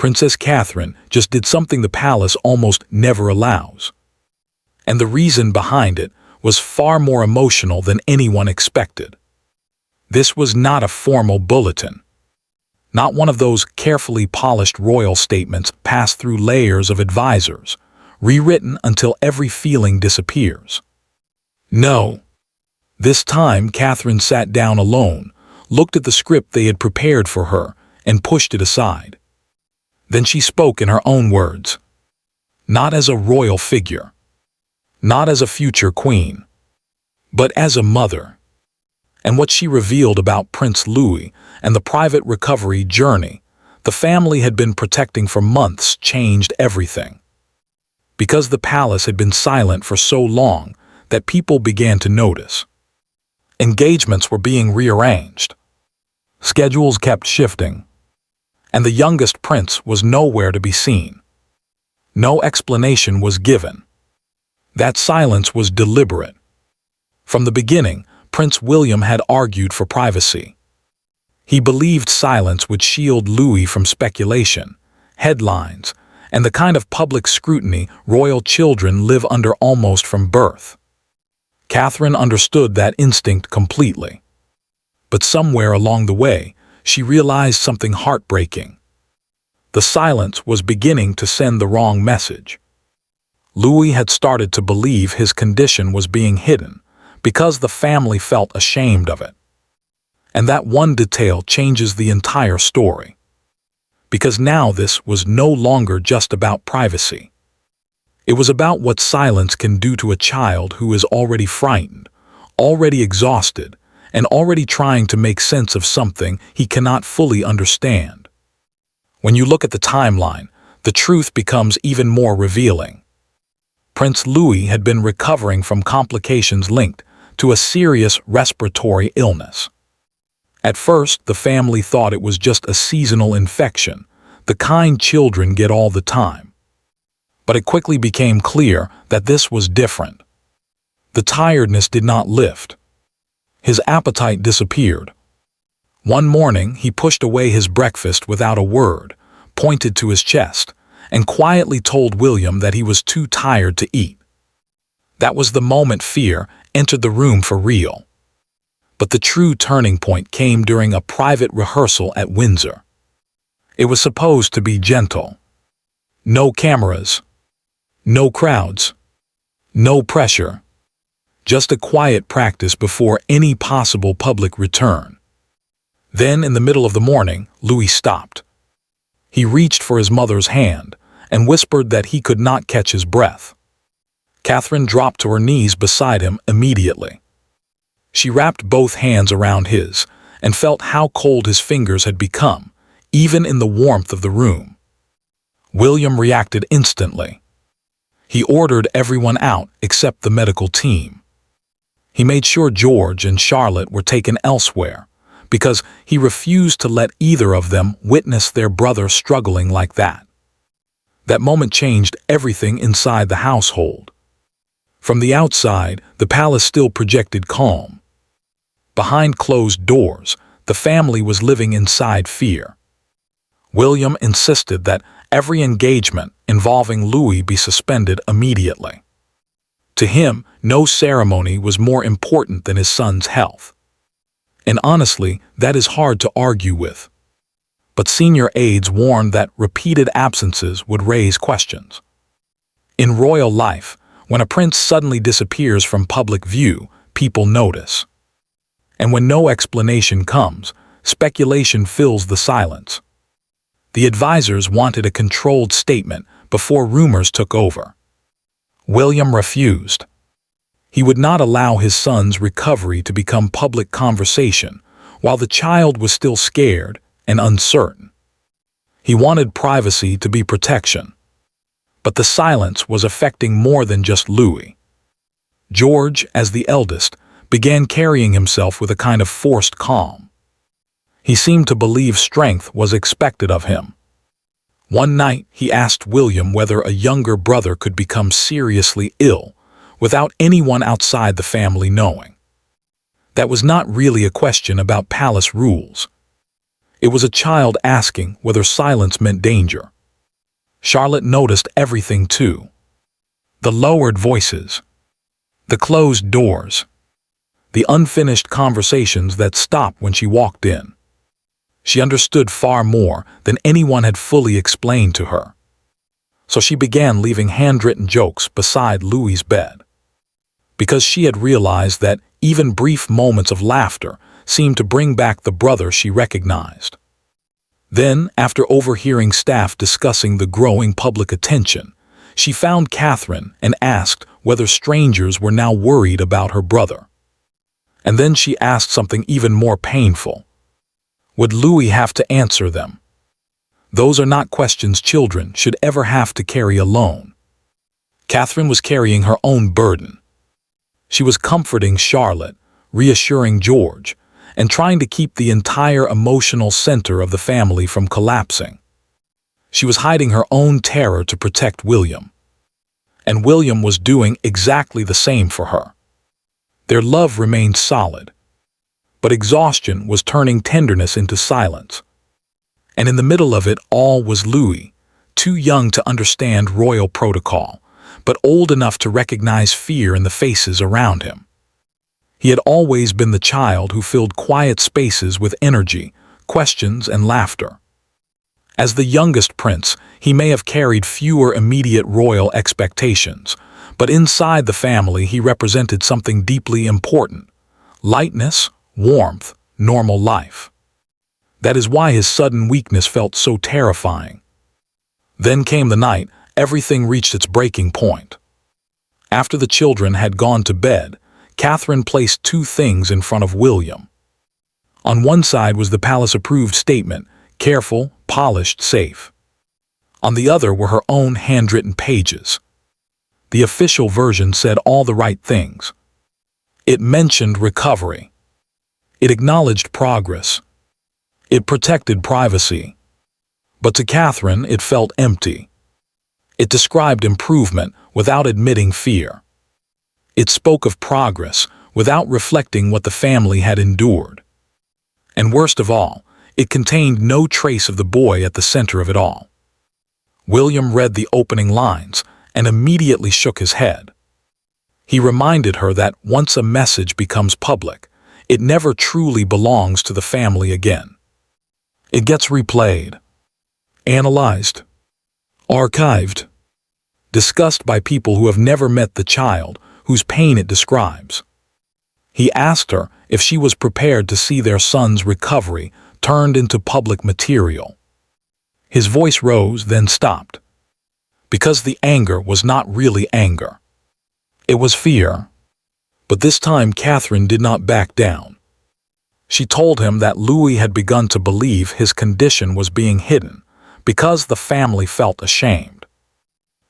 Princess Catherine just did something the palace almost never allows. And the reason behind it was far more emotional than anyone expected. This was not a formal bulletin. Not one of those carefully polished royal statements passed through layers of advisors, rewritten until every feeling disappears. No. This time Catherine sat down alone, looked at the script they had prepared for her, and pushed it aside. Then she spoke in her own words. Not as a royal figure. Not as a future queen. But as a mother. And what she revealed about Prince Louis and the private recovery journey the family had been protecting for months changed everything. Because the palace had been silent for so long that people began to notice. Engagements were being rearranged. Schedules kept shifting. And the youngest prince was nowhere to be seen. No explanation was given. That silence was deliberate. From the beginning, Prince William had argued for privacy. He believed silence would shield Louis from speculation, headlines, and the kind of public scrutiny royal children live under almost from birth. Catherine understood that instinct completely. But somewhere along the way, she realized something heartbreaking. The silence was beginning to send the wrong message. Louis had started to believe his condition was being hidden because the family felt ashamed of it. And that one detail changes the entire story. Because now this was no longer just about privacy. It was about what silence can do to a child who is already frightened, already exhausted, and already trying to make sense of something he cannot fully understand. When you look at the timeline, the truth becomes even more revealing. Prince Louis had been recovering from complications linked to a serious respiratory illness. At first, the family thought it was just a seasonal infection, the kind children get all the time. But it quickly became clear that this was different. The tiredness did not lift. His appetite disappeared. One morning, he pushed away his breakfast without a word, pointed to his chest, and quietly told William that he was too tired to eat. That was the moment fear entered the room for real. But the true turning point came during a private rehearsal at Windsor. It was supposed to be gentle. No cameras. No crowds. No pressure. Just a quiet practice before any possible public return. Then, in the middle of the morning, Louis stopped. He reached for his mother's hand and whispered that he could not catch his breath. Catherine dropped to her knees beside him immediately. She wrapped both hands around his and felt how cold his fingers had become, even in the warmth of the room. William reacted instantly. He ordered everyone out except the medical team. He made sure George and Charlotte were taken elsewhere, because he refused to let either of them witness their brother struggling like that. That moment changed everything inside the household. From the outside, the palace still projected calm. Behind closed doors, the family was living inside fear. William insisted that every engagement involving Louis be suspended immediately. To him, no ceremony was more important than his son's health. And honestly, that is hard to argue with. But senior aides warned that repeated absences would raise questions. In royal life, when a prince suddenly disappears from public view, people notice. And when no explanation comes, speculation fills the silence. The advisors wanted a controlled statement before rumors took over. William refused. He would not allow his son's recovery to become public conversation while the child was still scared and uncertain. He wanted privacy to be protection. But the silence was affecting more than just Louis. George, as the eldest, began carrying himself with a kind of forced calm. He seemed to believe strength was expected of him. One night, he asked William whether a younger brother could become seriously ill without anyone outside the family knowing. That was not really a question about palace rules. It was a child asking whether silence meant danger. Charlotte noticed everything too. The lowered voices, the closed doors, the unfinished conversations that stopped when she walked in. She understood far more than anyone had fully explained to her. So she began leaving handwritten jokes beside Louis's bed. Because she had realized that even brief moments of laughter seemed to bring back the brother she recognized. Then, after overhearing staff discussing the growing public attention, she found Catherine and asked whether strangers were now worried about her brother. And then she asked something even more painful. Would Louis have to answer them? Those are not questions children should ever have to carry alone. Catherine was carrying her own burden. She was comforting Charlotte, reassuring George, and trying to keep the entire emotional center of the family from collapsing. She was hiding her own terror to protect William. And William was doing exactly the same for her. Their love remained solid, but exhaustion was turning tenderness into silence. And in the middle of it all was Louis, too young to understand royal protocol, but old enough to recognize fear in the faces around him. He had always been the child who filled quiet spaces with energy, questions, and laughter. As the youngest prince, he may have carried fewer immediate royal expectations, but inside the family he represented something deeply important: lightness, warmth, normal life. That is why his sudden weakness felt so terrifying. Then came the night everything reached its breaking point. After the children had gone to bed, Catherine placed two things in front of William. On one side was the palace-approved statement, careful, polished, safe. On the other were her own handwritten pages. The official version said all the right things. It mentioned recovery. It acknowledged progress. It protected privacy. But to Catherine, it felt empty. It described improvement without admitting fear. It spoke of progress without reflecting what the family had endured. And worst of all, it contained no trace of the boy at the center of it all. William read the opening lines and immediately shook his head. He reminded her that once a message becomes public, it never truly belongs to the family again. It gets replayed, analyzed, archived, discussed by people who have never met the child whose pain it describes. He asked her if she was prepared to see their son's recovery turned into public material. His voice rose, then stopped. Because the anger was not really anger. It was fear. But this time Catherine did not back down. She told him that Louis had begun to believe his condition was being hidden because the family felt ashamed.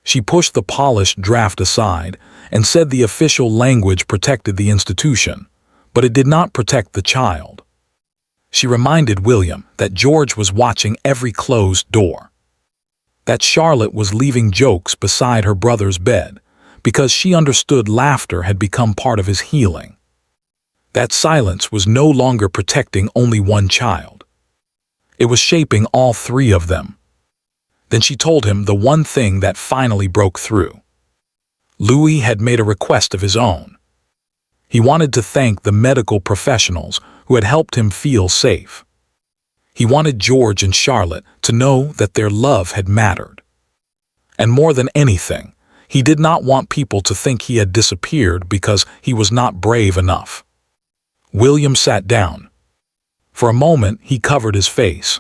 She pushed the polished draft aside and said the official language protected the institution, but it did not protect the child. She reminded William that George was watching every closed door, that Charlotte was leaving jokes beside her brother's bed because she understood laughter had become part of his healing. That silence was no longer protecting only one child. It was shaping all three of them. Then she told him the one thing that finally broke through. Louis had made a request of his own. He wanted to thank the medical professionals who had helped him feel safe. He wanted George and Charlotte to know that their love had mattered. And more than anything, he did not want people to think he had disappeared because he was not brave enough. William sat down. For a moment, he covered his face.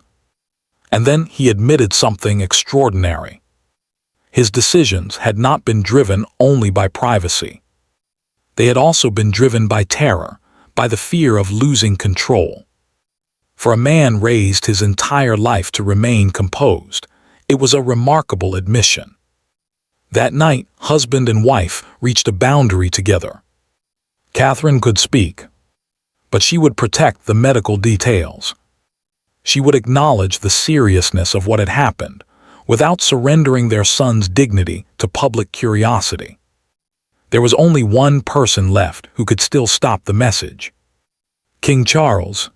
And then he admitted something extraordinary. His decisions had not been driven only by privacy. They had also been driven by terror, by the fear of losing control. For a man raised his entire life to remain composed, it was a remarkable admission. That night, husband and wife reached a boundary together. Catherine could speak, but she would protect the medical details. She would acknowledge the seriousness of what had happened, without surrendering their son's dignity to public curiosity. There was only one person left who could still stop the message. King Charles.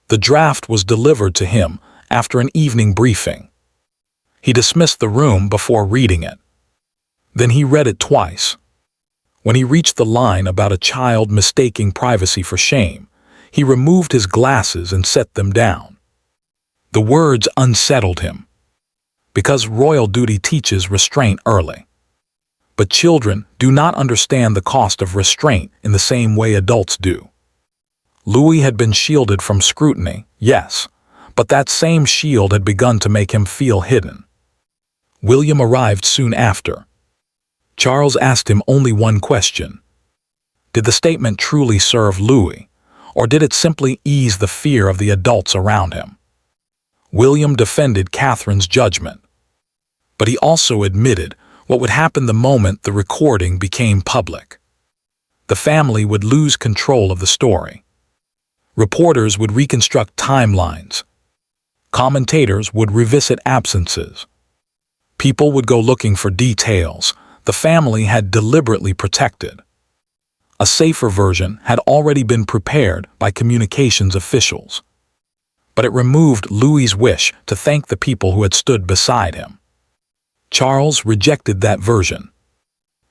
The draft was delivered to him after an evening briefing. He dismissed the room before reading it. Then he read it twice. When he reached the line about a child mistaking privacy for shame, he removed his glasses and set them down. The words unsettled him, because royal duty teaches restraint early. But children do not understand the cost of restraint in the same way adults do. Louis had been shielded from scrutiny, yes, but that same shield had begun to make him feel hidden. William arrived soon after. Charles asked him only one question. Did the statement truly serve Louis, or did it simply ease the fear of the adults around him? William defended Catherine's judgment, but he also admitted what would happen the moment the recording became public. The family would lose control of the story. Reporters would reconstruct timelines. Commentators would revisit absences. People would go looking for details the family had deliberately protected. A safer version had already been prepared by communications officials. But it removed Louis's wish to thank the people who had stood beside him. Charles rejected that version.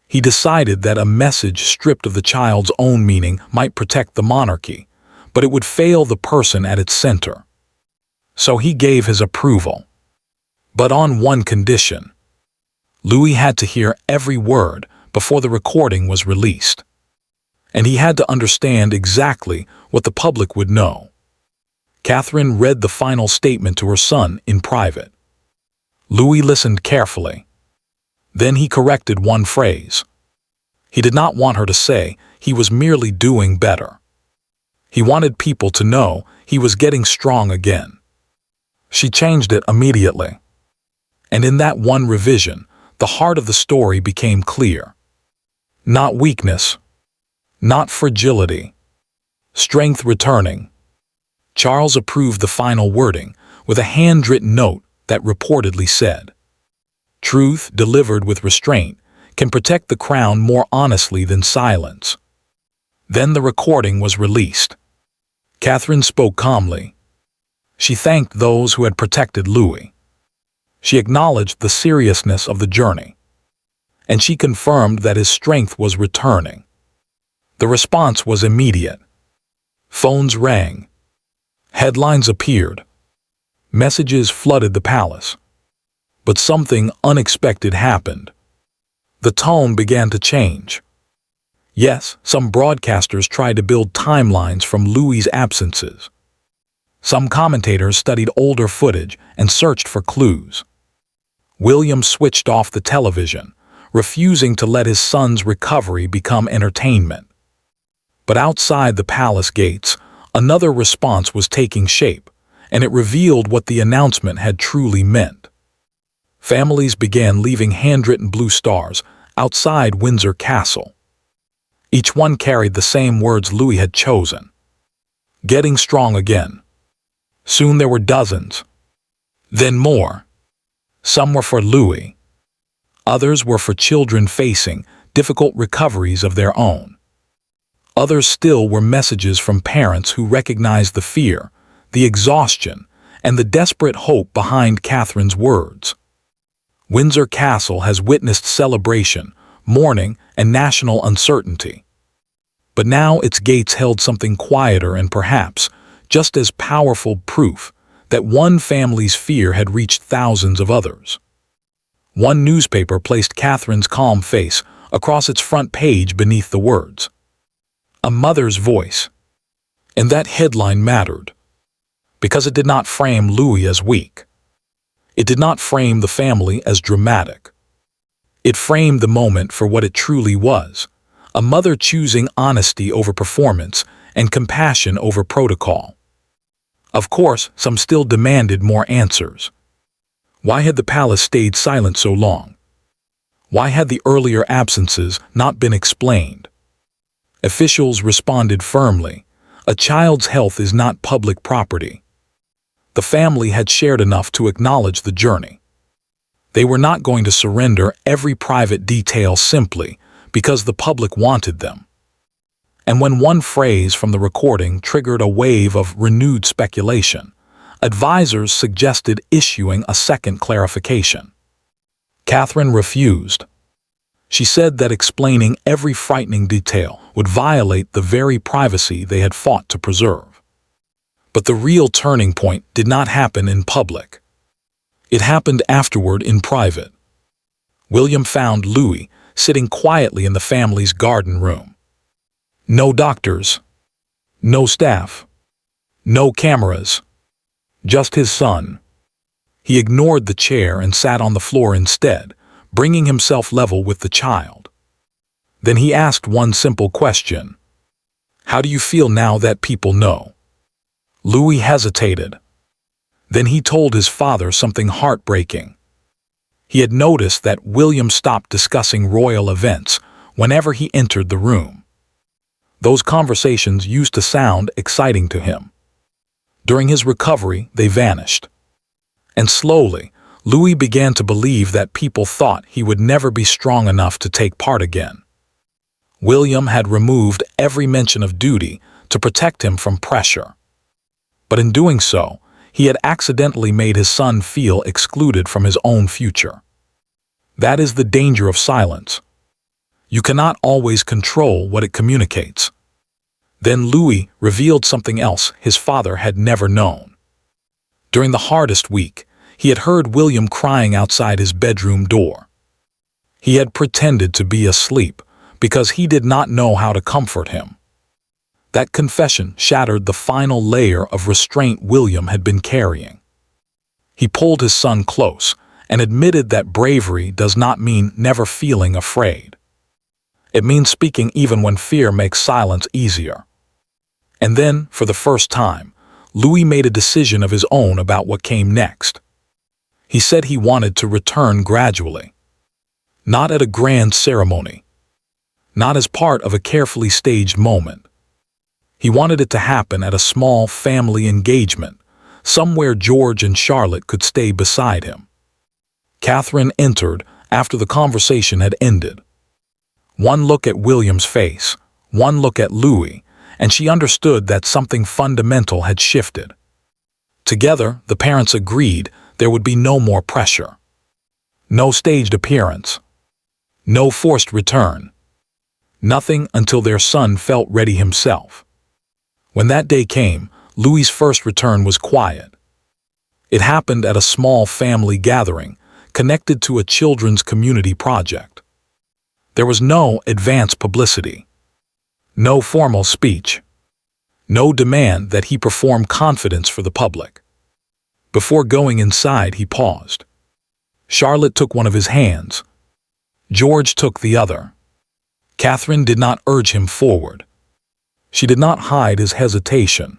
He decided that a message stripped of the child's own meaning might protect the monarchy, but it would fail the person at its center. So he gave his approval. But on one condition. Louis had to hear every word before the recording was released. And he had to understand exactly what the public would know. Catherine read the final statement to her son in private. Louis listened carefully. Then he corrected one phrase. He did not want her to say he was merely doing better. He wanted people to know he was getting strong again. She changed it immediately. And in that one revision, the heart of the story became clear. Not weakness, not fragility, strength returning. Charles approved the final wording with a handwritten note that reportedly said, "Truth delivered with restraint can protect the crown more honestly than silence." Then the recording was released. Catherine spoke calmly. She thanked those who had protected Louis. She acknowledged the seriousness of the journey, and she confirmed that his strength was returning. The response was immediate. Phones rang. Headlines appeared. Messages flooded the palace. But something unexpected happened. The tone began to change. Yes, some broadcasters tried to build timelines from Louis's absences. Some commentators studied older footage and searched for clues. William switched off the television, refusing to let his son's recovery become entertainment. But outside the palace gates, another response was taking shape, and it revealed what the announcement had truly meant. Families began leaving handwritten blue stars outside Windsor Castle. Each one carried the same words Louis had chosen. Getting strong again. Soon there were dozens. Then more. Some were for Louis. Others were for children facing difficult recoveries of their own. Others still were messages from parents who recognized the fear, the exhaustion, and the desperate hope behind Catherine's words. Windsor Castle has witnessed celebration, mourning, and national uncertainty. But now its gates held something quieter and perhaps just as powerful proof that one family's fear had reached thousands of others. One newspaper placed Catherine's calm face across its front page beneath the words, "A mother's voice." And that headline mattered, because it did not frame Louis as weak. It did not frame the family as dramatic. It framed the moment for what it truly was, a mother choosing honesty over performance and compassion over protocol. Of course, some still demanded more answers. Why had the palace stayed silent so long? Why had the earlier absences not been explained? Officials responded firmly, "A child's health is not public property." The family had shared enough to acknowledge the journey. They were not going to surrender every private detail simply because the public wanted them. And when one phrase from the recording triggered a wave of renewed speculation, advisors suggested issuing a second clarification. Catherine refused. She said that explaining every frightening detail would violate the very privacy they had fought to preserve. But the real turning point did not happen in public. It happened afterward in private. William found Louis sitting quietly in the family's garden room. No doctors, no staff, no cameras, just his son. He ignored the chair and sat on the floor instead, bringing himself level with the child. Then he asked one simple question. "How do you feel now that people know?" Louis hesitated. Then he told his father something heartbreaking. He had noticed that William stopped discussing royal events whenever he entered the room. Those conversations used to sound exciting to him. During his recovery, they vanished. And slowly, Louis began to believe that people thought he would never be strong enough to take part again. William had removed every mention of duty to protect him from pressure. But in doing so, he had accidentally made his son feel excluded from his own future. That is the danger of silence. You cannot always control what it communicates. Then Louis revealed something else his father had never known. During the hardest week, he had heard William crying outside his bedroom door. He had pretended to be asleep because he did not know how to comfort him. That confession shattered the final layer of restraint William had been carrying. He pulled his son close and admitted that bravery does not mean never feeling afraid. It means speaking even when fear makes silence easier. And then, for the first time, Louis made a decision of his own about what came next. He said he wanted to return gradually. Not at a grand ceremony. Not as part of a carefully staged moment. He wanted it to happen at a small family engagement, somewhere George and Charlotte could stay beside him. Catherine entered after the conversation had ended. One look at William's face, one look at Louis, and she understood that something fundamental had shifted. Together, the parents agreed there would be no more pressure. No staged appearance. No forced return. Nothing until their son felt ready himself. When that day came, Louis's first return was quiet. It happened at a small family gathering, connected to a children's community project. There was no advance publicity. No formal speech. No demand that he perform confidence for the public. Before going inside, he paused. Charlotte took one of his hands. George took the other. Catherine did not urge him forward. She did not hide his hesitation.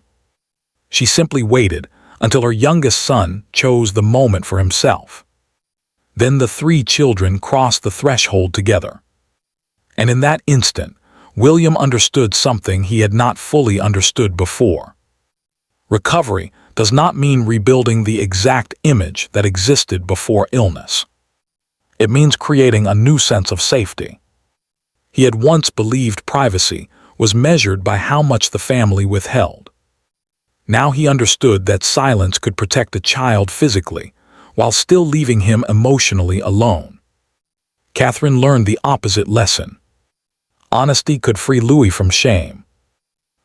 She simply waited until her youngest son chose the moment for himself. Then the three children crossed the threshold together. And in that instant, William understood something he had not fully understood before. Recovery does not mean rebuilding the exact image that existed before illness. It means creating a new sense of safety. He had once believed privacy was measured by how much the family withheld. Now he understood that silence could protect a child physically, while still leaving him emotionally alone. Catherine learned the opposite lesson. Honesty could free Louis from shame.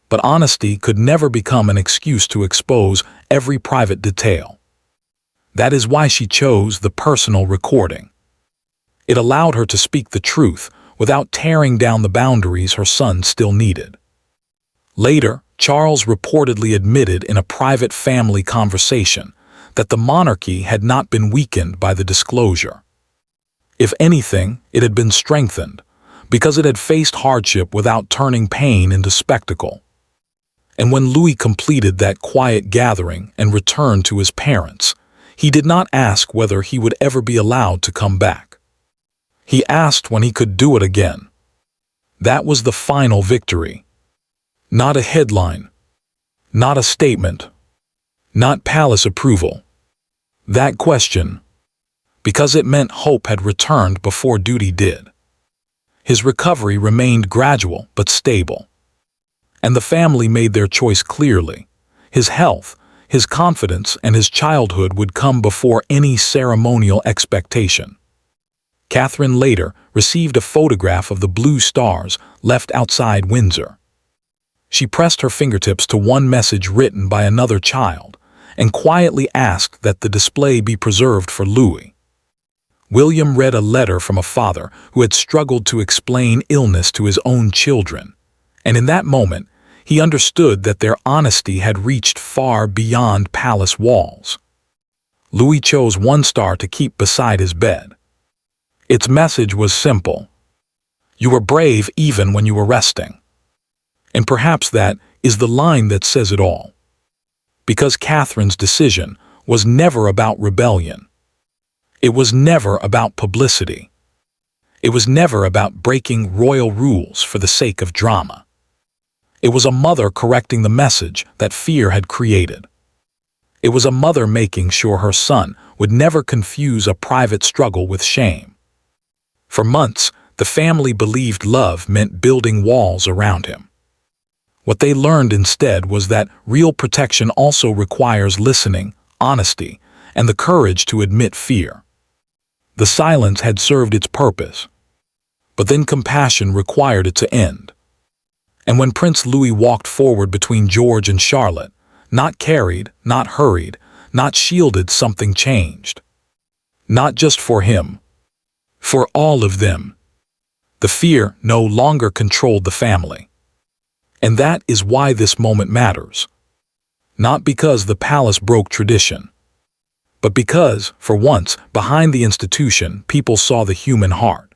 But honesty could never become an excuse to expose every private detail. That is why she chose the personal recording. It allowed her to speak the truth without tearing down the boundaries her son still needed. Later, Charles reportedly admitted in a private family conversation that the monarchy had not been weakened by the disclosure. If anything, it had been strengthened, because it had faced hardship without turning pain into spectacle. And when Louis completed that quiet gathering and returned to his parents, he did not ask whether he would ever be allowed to come back. He asked when he could do it again. That was the final victory. Not a headline. Not a statement. Not palace approval. That question. Because it meant hope had returned before duty did. His recovery remained gradual but stable. And the family made their choice clearly. His health, his confidence, and his childhood would come before any ceremonial expectation. Catherine later received a photograph of the blue stars left outside Windsor. She pressed her fingertips to one message written by another child and quietly asked that the display be preserved for Louis. William read a letter from a father who had struggled to explain illness to his own children, and in that moment, he understood that their honesty had reached far beyond palace walls. Louis chose one star to keep beside his bed. Its message was simple. You were brave even when you were resting. And perhaps that is the line that says it all. Because Catherine's decision was never about rebellion. It was never about publicity. It was never about breaking royal rules for the sake of drama. It was a mother correcting the message that fear had created. It was a mother making sure her son would never confuse a private struggle with shame. For months, the family believed love meant building walls around him. What they learned instead was that real protection also requires listening, honesty, and the courage to admit fear. The silence had served its purpose, but then compassion required it to end. And when Prince Louis walked forward between George and Charlotte, not carried, not hurried, not shielded, something changed. Not just for him, for all of them. The fear no longer controlled the family. And that is why this moment matters. Not because the palace broke tradition, but because, for once, behind the institution, people saw the human heart.